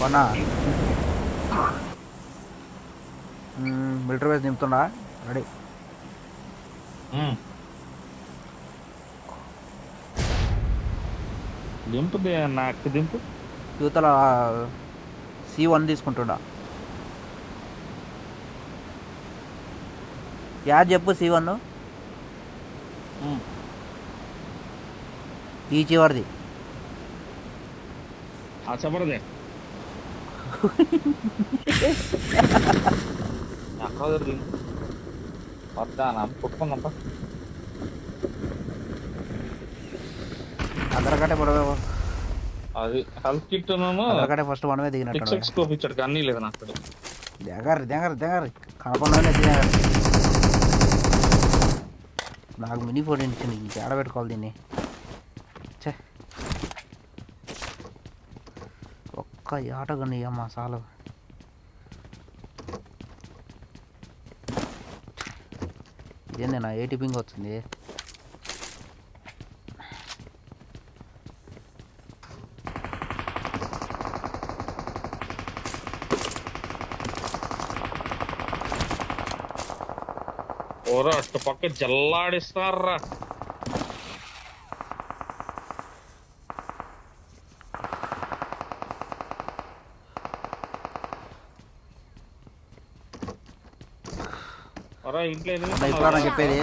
వనా military base నింపుతుండా ready. దింపు నాకు దింపు. యువతల C1 తీసుకుంటుండా. యాడ్ చెప్పు C1 ఈ చివరిది. చెప్పరదే వద్దా పుట్టుకుందాంప. అందరికంటే మనం అది హెల్త్ కిట్ అందరికంటే ఫస్ట్ మనమే దిగినట్టు. స్కోప్ ఇచ్చాడు అన్నీ లేదు నాకు. దిగరు కనపడలోనే దిగారు. నాకు మినీ ఫోన్ ఇచ్చింది, ఇంకేడ పెట్టుకోవాలి దీన్ని. చే ఒక్క ఆటగాని అమ్మ చాలు. ఇదేంది నా ఏటీపింగ్ వచ్చింది. ఓరా అటు పక్క జల్లాడిస్తారా. ఇప్పుడు చెప్పేది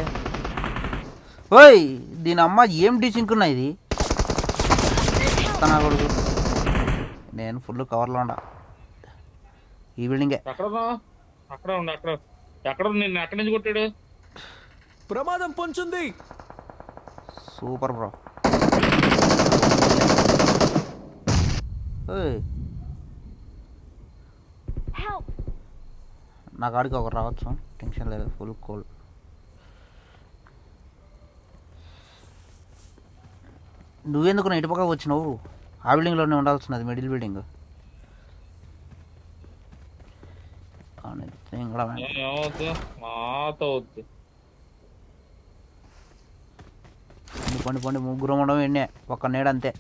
ఓయ్ దీని అమ్మ ఏం డీసింక్ ఉన్నాయి ఇది. నా కొడుకు నేను ఫుల్ కవర్లో ఉండా. ఈ బిల్డింగే. అక్కడ ఉండు. ఎక్కడ నిన్ను ఎక్కడి నుంచి కొట్టాడు? ప్రమాదం పొంచుంది. Super bro. నా కాడికి ఒకరు రావచ్చు, టెన్షన్ లేదు, ఫుల్ కోల్డ్. నువ్వెందుకు నా ఇటుపక్క వచ్చినావు? ఆ బిల్డింగ్లోనే ఉండాల్సినది, మిడిల్ బిల్డింగ్. పండి ముగ్గురు ఉండడం ఎన్నే, ఒక్క నేడు అంతే,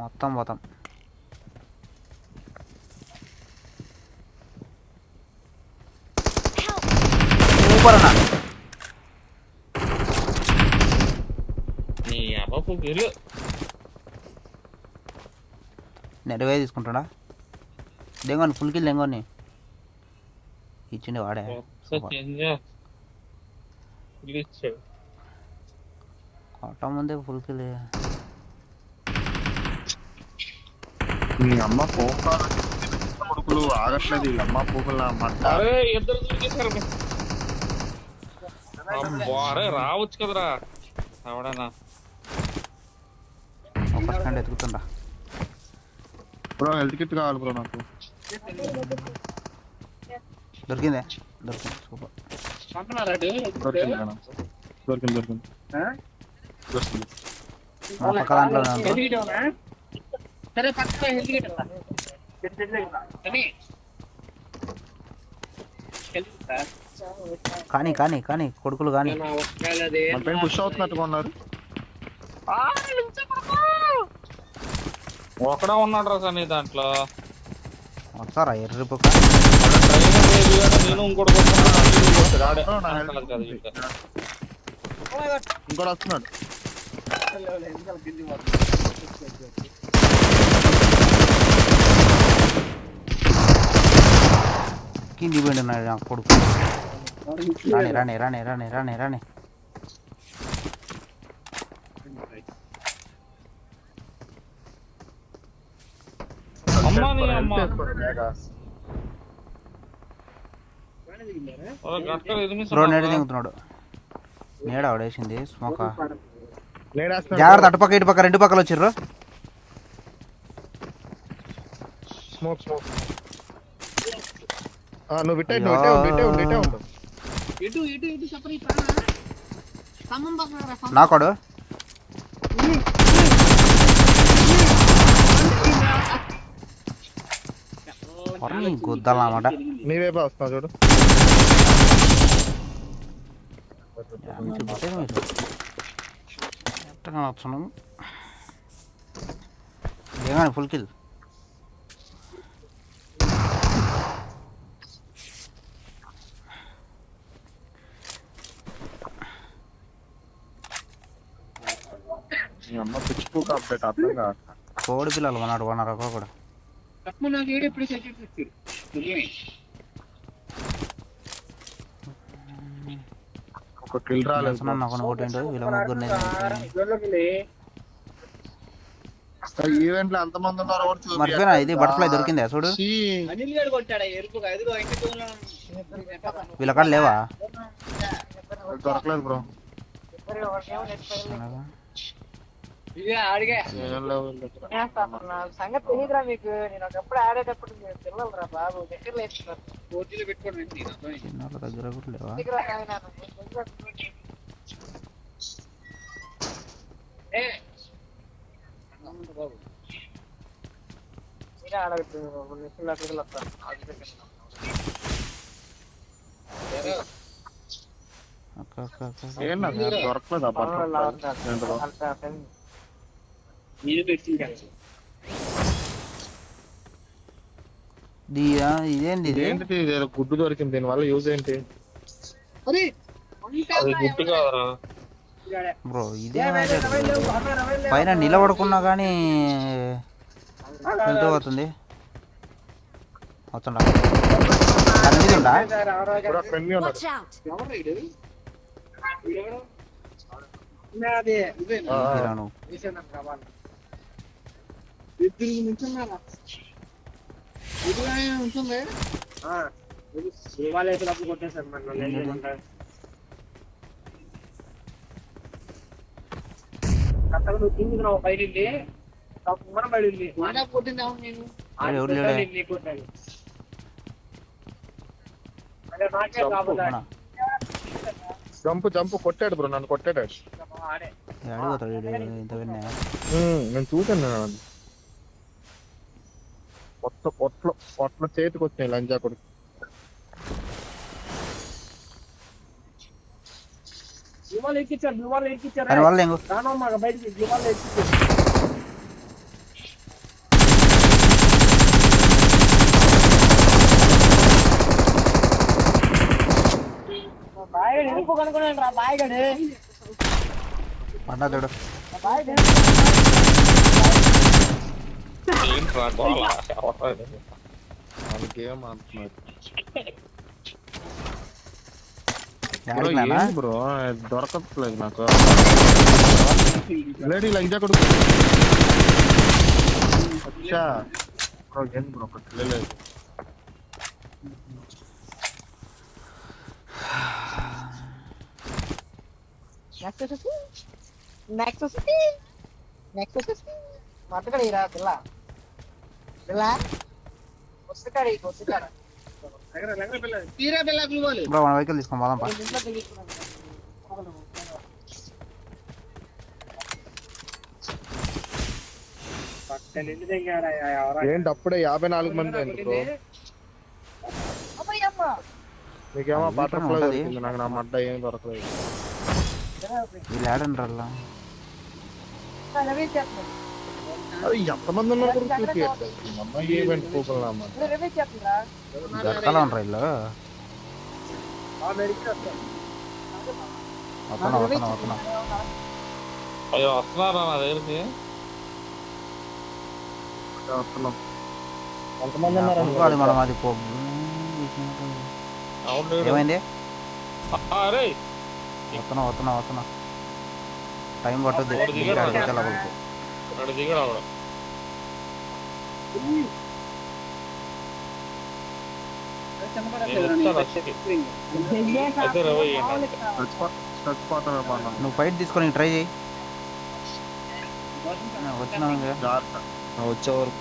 మొత్తం పోతాం. సూపర్ అన్న. నెరవే తీసుకుంటాడా దెంగోని, ఫుల్ కిల్ దెంగోని ఇచ్చిండి వాడే. కొట్ట ముందే ఫుల్ కిల్. అమ్మ కొడుకులు ఆగట్లేదు. అమ్మ పోకలు రావచ్చు కదరా అవడనా. ఒక సెకండ్ ఎత్తుకుతుండా బ్రో. హెల్త్ కిట్ కావాలి బ్రో నాకు. దొరికిందే, దొరికింది. సూపర్. దొరికింది. మా పక్క దాంట్లో కానీ కొడుకులు కానీ పుష్ అవుతున్నట్టుగా ఉన్నారు. ఒకడే ఉన్నాడు రా సార్ నీ దాంట్లో. వస్తారా ఎర్రి పక్క? నేను ఇంకోటి వస్తున్నాడు. కింది పోయిండు నా కొడుకు. రాని బ్రో. నేడు దిగుతున్నాడు. నేడ ఆవిడేసింది స్మోక్. జాగ్రత్త, అటుపక్క ఇటుపక్క రెండు పక్కలు వచ్చిర్రు. నువ్వు నాకోడు గుద్దాలన్నమాట. నీవే వస్తున్నా చూడు. వస్తున్నాము ఏమని ఫుల్ కిల్. ఫేస్బుక్ అప్డేట్ అర్థం కాదు. కోడి పిల్లలు మనడు వనరు కూడా ఒక కిల్ రాలేదు bro. నాకు కొట్టిండు వీళ్ళ ముగ్గురిని ఈవెంట్ లో ఎంత మంది ఉన్నారో కూడా చూపియట్లేదు. మర్చిపోయినా ఇది బటర్ఫ్లై దొరికిందా చూడు ఛీ. వీళ్ళ కాడ లేవా దొరకలేదు బ్రో. ఏం లేవు వీళ్ళ దగ్గర. సంగతి తెలియదురా మీకు. నేను ఒకప్పుడు ఆడేటప్పుడు మీరు పిల్లలు రా బాబు దగ్గర లేస్తున్నారు చిన్నోళ్ళ దగ్గర కూడా లేవా ఆడగట్టు నిమిషాలు వస్తాను ఏంటి నాకు దొరకలేదు ఆ బట్టలు. ఏంటి bro? ఇదేంటి ఇది ఏంటి ఇది ఏదో గుడ్డు దొరికింది, దీని వల్ల యూజ్ ఏంటి? అది గుట్టు కాదురా. బ్రో ఇదే పైన నిలబడుకున్నా కానీ వెళ్తూ పోతుంది వస్తుండా దాని మీద ఉండా ఇక్కడ ఫ్రెండ్లీ ఉన్నాడు. Watch out! తీరా నువ్వు ఎవరు లేడే జంపు కొట్టాడు బ్రో, నన్ను కొట్టాడు. అడిగిపోతాడు ఇంత విన్నా నేను చూసాను. పొట్ల చేతికి వచ్చినాయి లంజా కొడుకు. దాని వల్ల ఇంకో పడ్డా చూడు ఏంట్రా గోల? మనకేం అంటున్నారు యాడికినా బ్రో, దొరకట్లేదు నాకు. లేడీ లంజా కొడుకు. అచ్చా బ్రో, ఏంది బ్రో ఒకటి లేదు. మట్టకడిరా పిల్ల పిల్ల వస్తుకాడి వస్తుకాడ బ్రో మన వెహికల్ తీసుకొని పోదాం పా ఏంటి అప్పుడే 54 మంది అయింది బ్రో. మీకేమో బటర్ఫ్లై దొరికింది, నాకు నా మడ్డ ఏం దొరకలేదు. వీళ్ళు ఆడండ్రల్లా అది ఎంతమంది ఉన్నారు కూడా చూపించట్లేదు. అమ్మాయి ఈవెంట్ కూపన్ అన్నమాట. జరకాల ఉండరా వీళ్ళు వస్తున్నా అయ్యో వస్తున్నారా నా దగ్గరికి? వస్తున్నాం. కొనుక్కోవాలి మనం అది అవును ఏమైంది అరే వస్తున్నా టైం పట్టుద్ది ఒకటి దిగాడు. లోపలికి అక్కడ దిగడు ఆవిడ. నేను వస్తా రక్షకి. అయితే రవి ఏంటంటే చచ్చిపోతామే పన్నా. నువ్వు ఫైట్ తీసుకొని ట్రై చేయి వచ్చినావు ఇంకా జాగ్రత్త. వచ్చే వరకు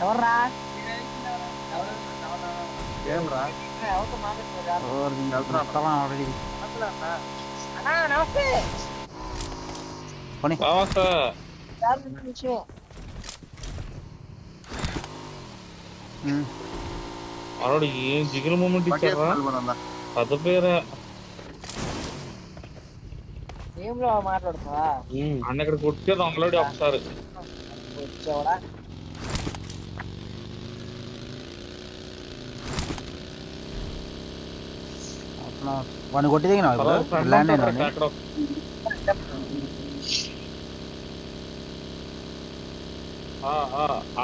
ఎవర్రా ఏం రా ఎవరితో మాట్లాడుతున్నారు ఆల్రెడీ నమస్తే పోనీ నమస్తే. మనోడు ఏం జిగురు మూమెంట్ ఇచ్చారా? పెద్ద పేరే. ఏంలో మాట్లాడుతున్నా అన్న ఇక్కడ కొట్టారు ఆల్రెడీ ఒకసారి. వచ్చావరా వాడిని కొట్టి దిగినావు ఇప్పుడు ల్యాండ్ అయినా అక్కడ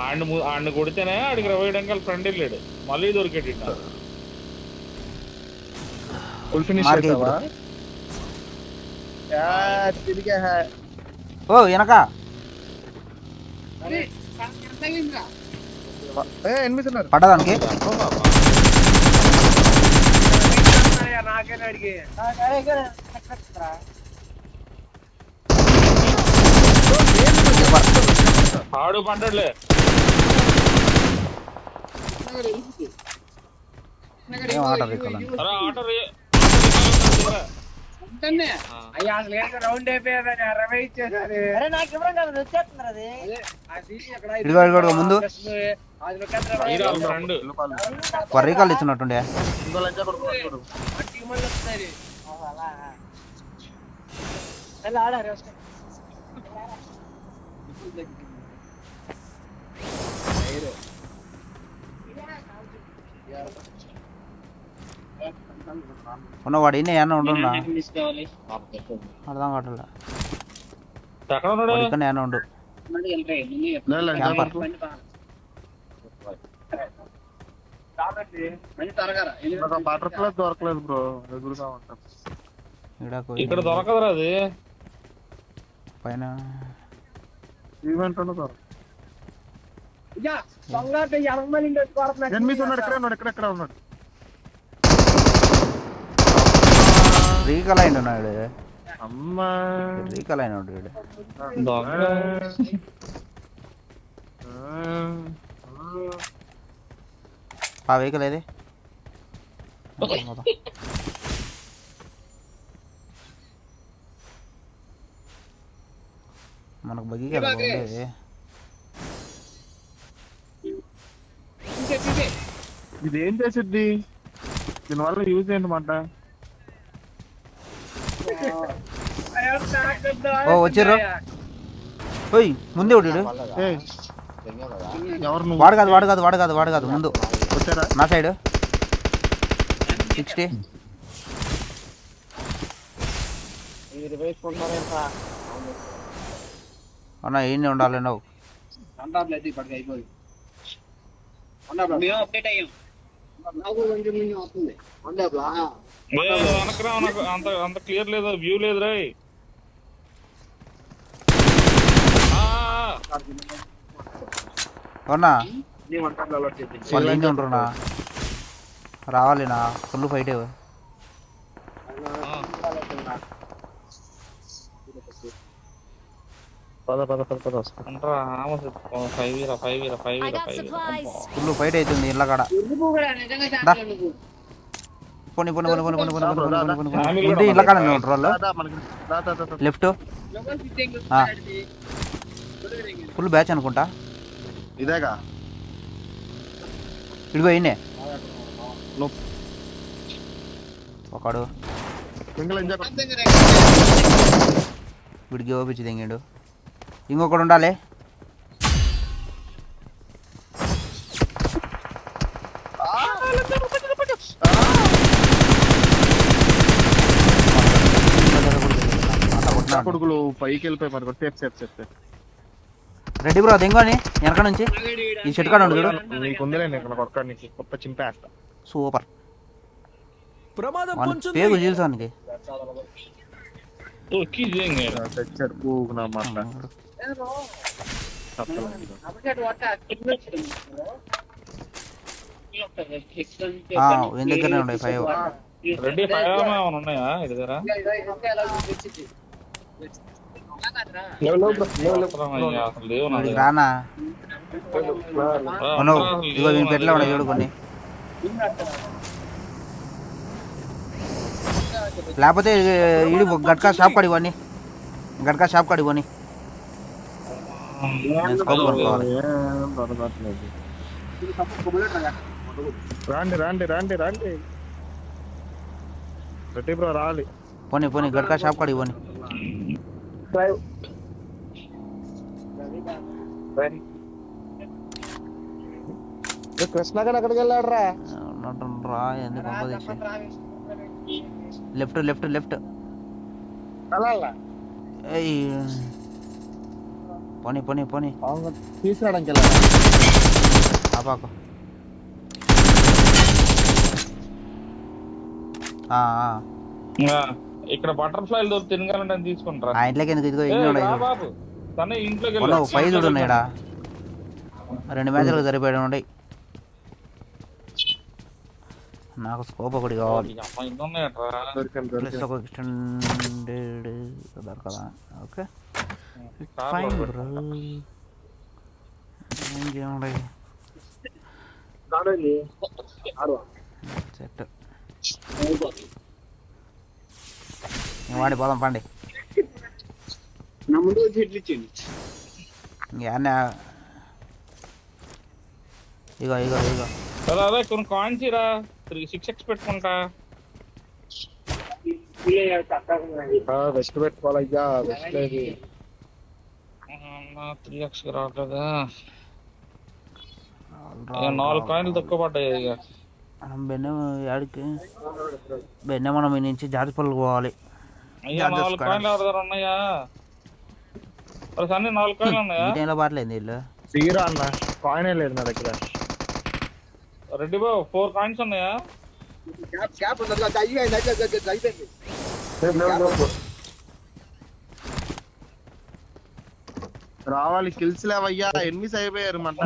ఆడిని కొడితేనే ఆడికి వేయడానికి వాళ్ళ ఫ్రెండ్ వెళ్ళాడు, మళ్ళీ దొరికాడు ఇట్లా. ఫుల్ ఫినిష్ మార్క్ చేసావా? ఓ వెనక ఎనిమిది ఉన్నారు. పడ్డదానికి నాకేనా అడిగి ఆడు పంటలే ఏం ఆట రికాల్ ఆటో అయ్యా అసలు ఏంటో రౌండ్ అయిపోయాదని 60 ఇచ్చేసారు. అరే నాకు ఇవ్వడం కాదు, వచ్చేస్తున్నారు అది. ఇదిగో ఇదిగో ముందు ఫ్రెండ్ రీకాల్ ఇచ్చినట్టుండే. ఇంకో లంచా కొడుకున్నాడు చూడు. ఆడారు ఉన్నవాడు ఇన్ని ఏమన్నా ఉండున్నా అర్థం కావట్లే. ఎక్కడ ఉన్నాడు? వాడు ఇక్కడ ఏమన్నా ఉండు లంచా క్యాంపర్. కొడుకు. నాకు ఆ బటర్ఫ్లై దొరకలేదు బ్రో, ఎగురుతా ఉంటాం. ఇక్కడ దొరకదురా అది. పైన ఈవెంట్ ఉన్నదో ఎనిమిది ఎనిమిది ఉన్నాడు. ఇక్కడ ఉన్నాడు, ఇక్కడ ఉన్నాడు. రీకాల్ అయిన ఉన్నాడు, అమ్మా రీకాల్ అయిన ఉన్నాడు. ఆ వెహికల్ ఏది మనకు బగ్గి కదా ఉండేది. ఇది ఏం చేసిద్ది? దీనివల్ల యూజ్ ఏంటన్నమాట? ఓ వచ్చిర్రు. ఓయ్ ముందే ఒకటి ఎవరు నువ్వు? వాడు కాదు ముందు వచ్చారా? నా సైడ్ 60. అన్నా ఏంటి ఉండాలి నువ్వు వెనకరా అంత క్లియర్ లేదు, వ్యూ లేదు రా. అవునా వాళ్ళు ఏంటి ఉంటున్నా రావాలి నా ఫుల్ ఫైట్. ఫుల్ ఫైట్ అవుతుంది ఇళ్ళ కాడ. పోనీ ఇంటి ఇళ్ళ కాడ ఉంటారు వాళ్ళు. లెఫ్ట్ ఫుల్ బ్యాచ్ అనుకుంటా. ఇదేగా ఇడిగో ఇన్నే ఒకడు సింగిల్ ఎంజాయ్. వీడికి ఓపించి తెంగిండు. ఇంకొకడు ఉండాలి. కొడుకులు పైకి వెళ్ళిపోయి మరి సేఫ్. రెడ్డి బ్రో దెంగోని వెనక నుంచి ఈ చెట్టు కాడ ఉండు చూడు. నీకు ఉందిలే, ఇక్కడ కొడక నీకు కొత్త చింపేస్తా. సూపర్ ప్రమాదం పొంచుంది. పేగు జీల్సానికి తెచ్చారు పూగునా మాట. వీని దగ్గరనే ఉండే 5. రెడ్డి 5 ఏమైనా ఉన్నాయా ఇది దగ్గర? వీడికి రానా ఇగో వీని పెట్టలే ఉన్నాయి చూడు కొన్ని. లేకపోతే ఈడి గట్కా షాప్ కాడికి పోని, నేను స్కోప్ కొనుక్కోవాలి. రాండి రెడ్డి బ్రో రాలి. పోనీ గట్కా షాప్ కాడికి పోని. కృష్ణ గడ అక్కడికి వెళ్ళాడు రా. రా ఎందుకు పంపదీక్ష. లెఫ్ట్ పోనీ పోనీ పోనీ తీసుకురావడానికి వెళ్ళాలి. ఆపాకు. ఇక్కడ బటర్ఫ్లైలు దొరికి తినగలంటే తీసుకుంటారా ఆ ఇంట్లోకి ఎందుకు? ఇదిగో ఇంట్లో బాబు తనే ఇంట్లోకి పై చూడు ఉన్నాయడా 2 మ్యాచ్లకు సరిపోయాడు ఉంటాయి. నాకు స్కోప్ ఒకటి కావాలి. ప్లస్ ఒక ఎక్స్టెండెడ్ దొరకదా? Okay fine bro. ఇంకేముంటాయి సెట్. వాడి పోదాం పండి. ఇంకేనా ఇగో ఇగో ఇగో అదే కొన్ని కాయిన్స్ ఇరా 6x పెట్టుకుంటా. వెస్ట్ పెట్టుకోవాలయ్యా. వెస్ట్ లేదు 3x రావట్లేదా? 4 కాయిన్లు తక్కువ పడ్డాయి. ఇక బెన్నె ఆడికి బెన్నె మనం ఈ నుంచి జాతిపల్లి పోవాలి. అయ్యా 4 కాయిన్లు ఎవరి దగ్గర ఉన్నాయా? అన్ని 4 కాయిన్లు ఉన్నాయా? ఈ టైంలో పాటలేదు వీళ్ళు. తీరా అన్న కాయినే లేదు నా దగ్గర. రెడ్డి బాబు 4 కాయిన్స్ ఉన్నాయా? రావాలి కిల్స్ లేవయ్యా. ఎనిమిస్ అయిపోయారు మన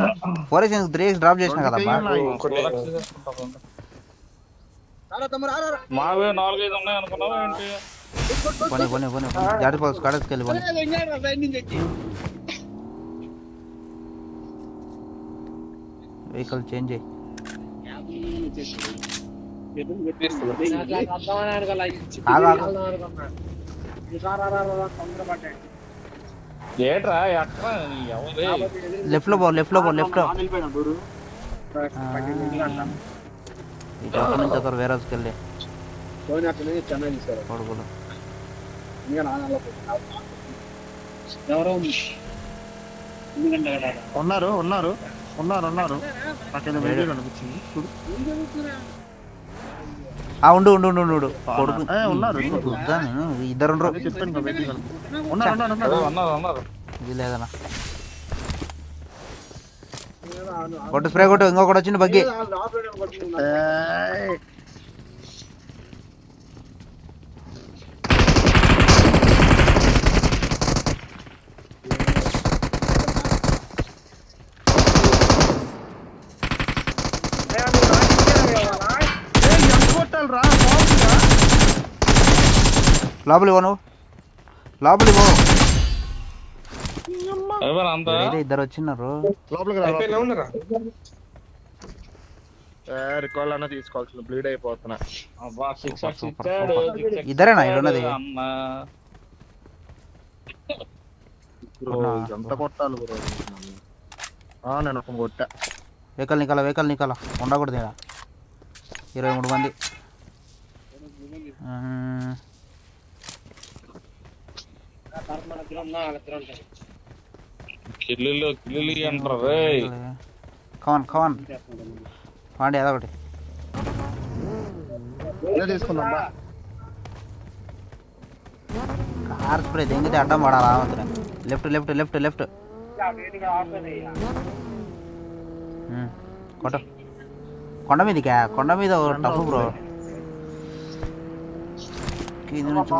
4x 3x డ్రాప్ చేసిన కదా మావే 4-5 ఉన్నాయి అనుకున్నావా ఏంటి? పోనీ పోనీ పోనీ జాతిపల్లి స్కాడర్స్కి వెళ్ళి పోనీ. వెహికల్ చేంజ్ చేయి. ఏట్రా ఎక్కడ లెఫ్ట్ లో పో లెఫ్ట్ లో పో లెఫ్ట్ లో. ఇటు నుంచి ఒకరు వేరే రోజుకి వెళ్ళి కొడుకులు ఉన్నారు ఉన్నారు ఉన్నారు ఉన్నారు. నాకేదో వీడియో అనిపించింది. ఉండు ఉండు ఉండు ఉండు కొడుకు ఉన్నారు. ఇద్దరు చెప్పాను ఇది లేదన్నా. కొట్టు స్ప్రే కొట్టు. ఇంకొకటి వచ్చింది బగ్గి. లోపలి పో నువ్వు. లోపలి పో. ఇద్దరు వచ్చినారు. రికార్డ్ అన్న తీసుకోవాల్సిన బ్లీడ్ అయిపోతున్నా. ఇద్దరేనా ఇడున్నది? ఎంత కొట్టాలి బ్రో? నేను ఒక కొట్టా. వెహికల్ నికాల ఉండకూడదు ఇక్కడ. 23 మంది. కవన్ వాడి అదొకటి తీసుకుందాం. కార్ స్ప్రే దెంగితే అడ్డం పడాలా? లెఫ్ట్ లెఫ్ట్ లెఫ్ట్ లెఫ్ట్ కొట్ట. కొండ మీదకా? కొండ మీద టఫ్ బ్రో. కింద నుంచి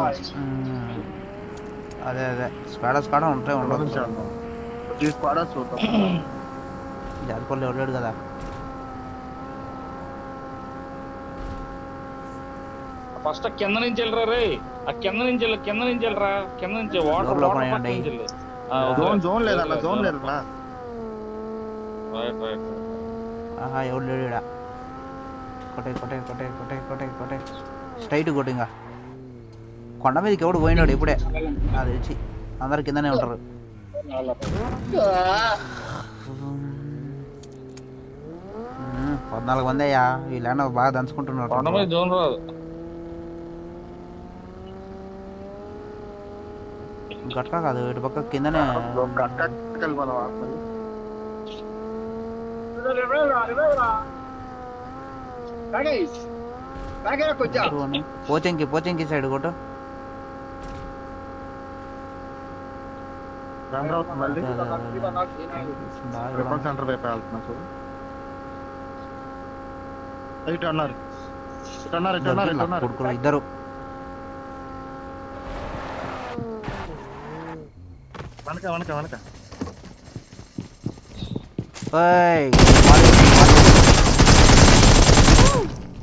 అదే స్క్వాడ్ ఉంటాయి. ఉండదు జారిపల్లి వెళ్ళాడు కదా. ఫస్ట్ కింద నుంచి వెళ్ళరా రే. ఆ కింద నుంచి వెళ్ళరా. కింద నుంచి వాటర్ జోన్ లేదన్న. జోన్ లేదన్నా. ఎవడు లేడు ఇక్కడ. కొట్టే స్ట్రైట్ కొట్టింగా. కొండ మీదకి ఎవడు పోయినాడు ఇప్పుడే. అది తెచ్చి అందరు కిందనే ఉంటారు. 14 మంది అయ్యా. వీళ్ళైనా బాగా దంచుకుంటున్నారు. గట్కా కాదు ఇటు పక్క కిందనే. పోచెంకి సైడ్ కొట్టు. సెంటర్ అవుతుంది మళ్ళీ ట్రిపుల్ సెంటర్ వైపు వెళ్తున్నా చూడు. ఇటు అన్నారు కొడుకులు ఇద్దరు. వెనక ఓయ్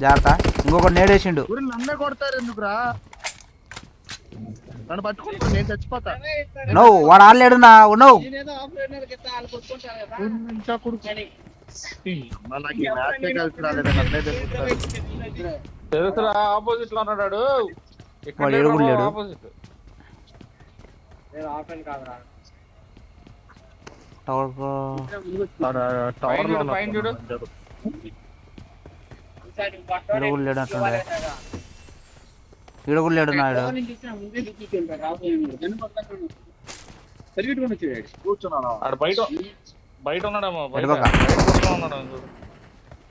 జాగ్రత్త, ఇంకొకటి నేడేసిండు. నన్నే కొడతారు ఎందుకురా? నన్ను పట్టుకుంటారు, నేను చచ్చిపోతా. నువ్వు వాడు ఆడలేడు నా నువ్వు. తెలుసురా, ఆపోజిట్ లో ఉన్నాడు. వాడు ఏడుగురు లేడు. ఆపోజిట్ పైన చూడు. ఏడుగురు లేడు అంటుండే. ఏడుగురు లేడు నాయుడు. ఆడు బయట ఉన్నాడేమో. ఎడపక్క.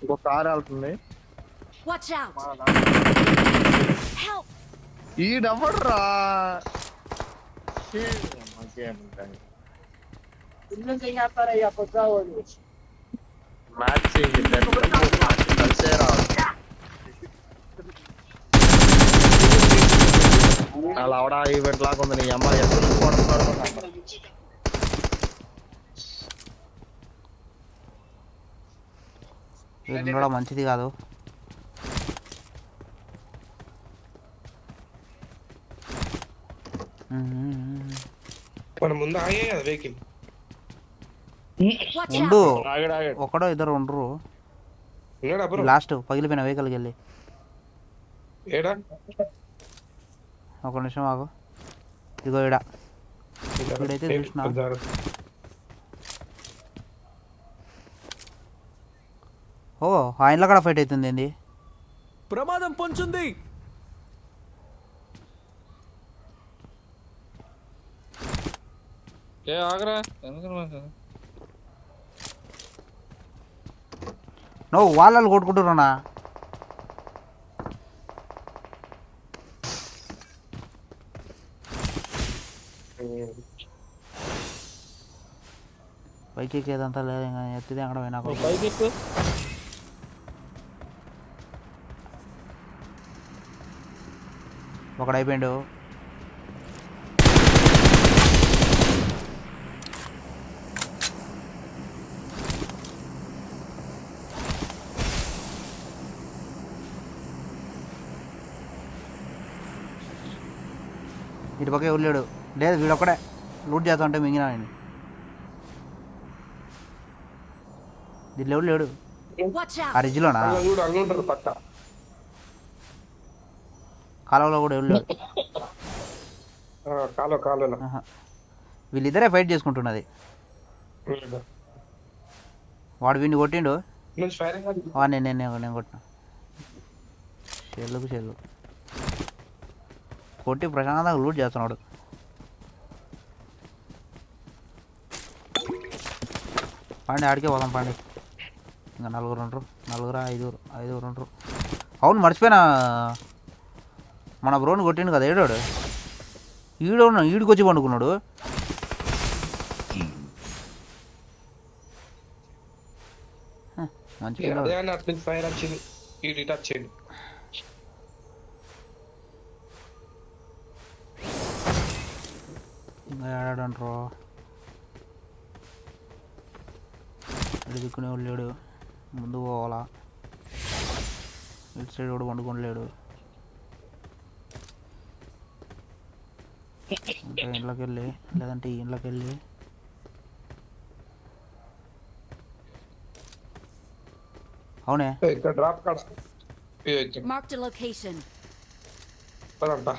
ఇంకో కారు వెళ్తుంది. Watch out! Help! ఈడెవడ్రా? మ్యాచ్ అలా అవడా ఈవెంట్ లాగా ఉంది. నీ అమ్మాయి ఉండడం మంచిది కాదు. మన ముందు ఆగే కదా వెహికల్. Watch ఉండు, out! ఆగాడు. ఒకడో ఇద్దరు ఉండరు. ఉన్నాడా బ్రో? లాస్ట్ పగిలిపోయిన వెహికల్కి వెళ్ళి. ఏడా? ఒక నిమిషం ఆగు. ఇగో ఈడ ఇక్కడైతే చూసిన. ఓ ఆయనలో కూడా ఫైట్ అవుతుంది ఏంది? ప్రమాదం పొంచుంది. ఆగరా, ఎందుకు నువ్వు వాళ్ళు కొట్టుకుంటున్నా. పైకి ఎక్కేదంతా లేదు, ఇంకా ఎత్తిదే అక్కడ పోయినా పైకి ఎక్కు. ఒకడు అయిపోయిండు. ఇటు పక్క ఎవరు లేడు. లేదు వీడొక్కడే లూట్ చేస్తా ఉంటే మింగినా ఆయన. దీంట్లో ఎవరు లేడు. Watch out! ఆ రిజ్లోనా అల్లుంటారు పక్క. కాలువలో కూడా ఎవరు లేడు. కాలువలో ఆహా. వీళ్ళిద్దరే ఫైట్ చేసుకుంటున్నది. వాడు వీడిని కొట్టిండు. నుంచి ఫైరింగ్ నేను కొట్టిన చెల్లు కొట్టి ప్రశాంతంగా లూట్ చేస్తున్నాడు. పండి ఆడికే పోదాం పండి. ఇంకా నలుగురు ఉండరు. అవును మర్చిపోయినా, మన బ్రోని కొట్టిండు కదా ఏడాడు. ఈడికి వచ్చి పండుకున్నాడు. మంచిగా అటు నుంచి ఫైర్ వచ్చింది. ఈ టచ్ చేయండి. ఇంకా ఏడాడంటారు. దిక్కునే లేడు. ముందు పోవాలా. ఇటు సైడ్ కూడా వండుకోలేడు. ఇంకా ఇంట్లోకి వెళ్ళి లేదంటే ఈ ఇంట్లోకి వెళ్ళి అవునే ఇక్కడ డ్రాప్ కాడ Marked a location. పదంట.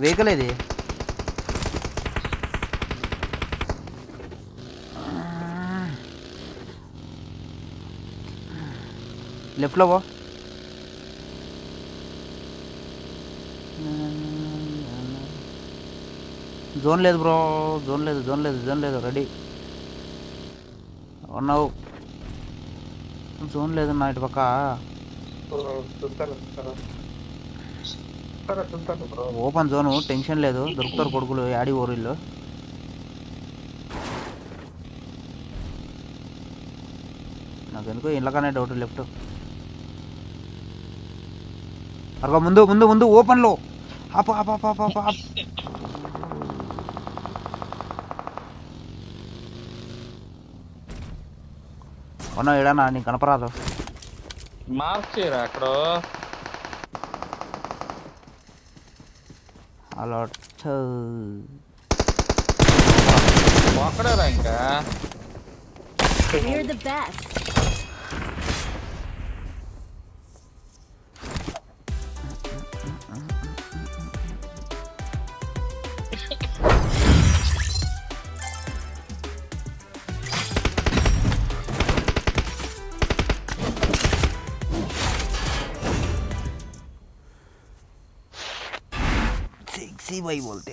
వెహికల్ ఇది. లెఫ్ట్లో పో. జోన్ లేదు బ్రో, జోన్ లేదు. రెడీ ఉన్నావు. జోన్ లేదు నా ఇటు పక్క. చూస్తాను బ్రో. ఓపెన్ జోను టెన్షన్ లేదు, దొరుకుతారు కొడుకులు యాడి ఊరిల్లో. నాకెందుకో ఇళ్ళకనే డౌట్. లెఫ్ట్ అరగ ముందు ముందు ముందు ఓపెన్లో. ఆపు ఆపు ఆపు ఆపు ఆపు ఆపు. అవునా ఏడానా నీకు కనపరాదు. మార్క్ చేయరా అక్కడ. అలా ఒక్కడేరా ఇంకా. We're the best. सेक्सी भाई बोलते